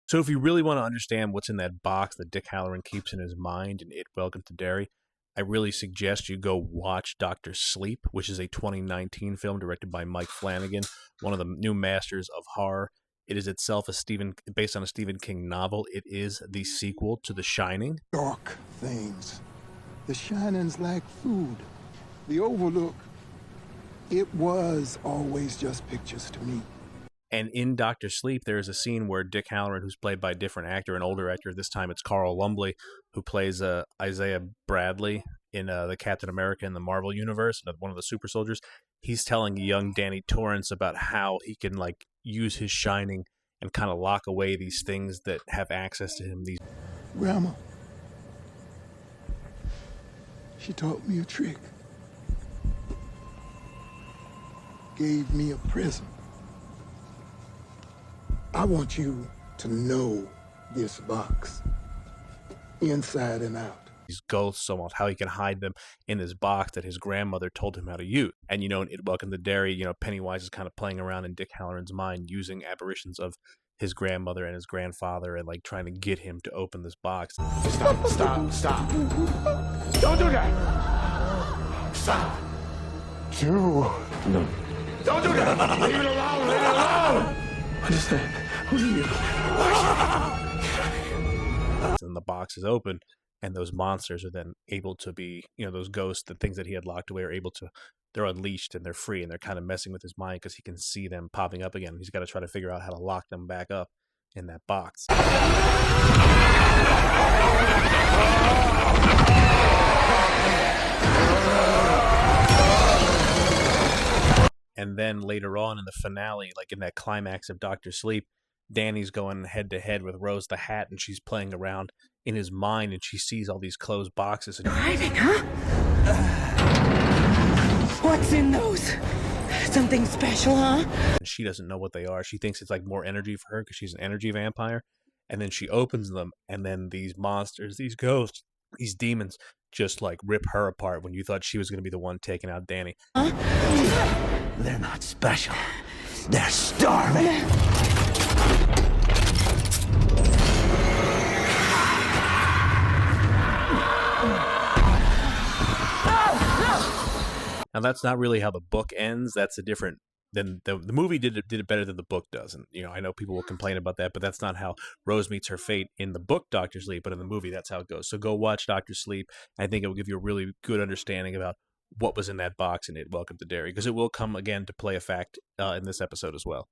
So if you really want to understand what's in that box that Dick Halloran keeps in his mind in It Welcome to Derry, I really suggest you go watch Doctor Sleep, which is a 2019 film directed by Mike Flanagan, one of the new masters of horror. It is itself based on a Stephen King novel. It is the sequel to The Shining. Dark things. The Shining's like food. The Overlook, it was always just pictures to me. And in Doctor Sleep, there is a scene where Dick Halloran, who's played by a different actor, an older actor, this time it's Carl Lumbly, who plays Isaiah Bradley in the Captain America in the Marvel Universe, one of the super soldiers. He's telling young Danny Torrance about how he can use his shining and kind of lock away these things that have access to him. Grandma, she taught me a trick. Gave me a prism. I want you to know this box, inside and out. These ghosts, almost how he can hide them in this box that his grandmother told him how to use. And, in It Welcome to Derry, Pennywise is kind of playing around in Dick Halloran's mind using apparitions of his grandmother and his grandfather and, trying to get him to open this box. Stop. Don't do that. Stop. No. Don't do that. Leave it alone. What is that? What are you? And the box is open, and those monsters are then able to be, those ghosts, the things that he had locked away they're unleashed and they're free, and they're kind of messing with his mind because he can see them popping up again. He's got to try to figure out how to lock them back up in that box. And then later on in the finale, in that climax of Doctor Sleep, Danny's going head to head with Rose the Hat, and she's playing around in his mind, and she sees all these closed boxes. You're hiding, huh? What's in those? Something special, huh? And she doesn't know what they are. She thinks it's more energy for her because she's an energy vampire. And then she opens them, and then these monsters, these ghosts, these demons just rip her apart when you thought she was going to be the one taking out Danny. Huh? They're not special. They're starving. Now that's not really how the book ends. That's a different. Then the movie did it better than the book does, and I know people will complain about that, but that's not how Rose meets her fate in the book Doctor Sleep. But in the movie, that's how it goes. So go watch Doctor Sleep. I think it will give you a really good understanding about what was in that box in It Welcome to Derry, because it will come again to play a fact in this episode as well.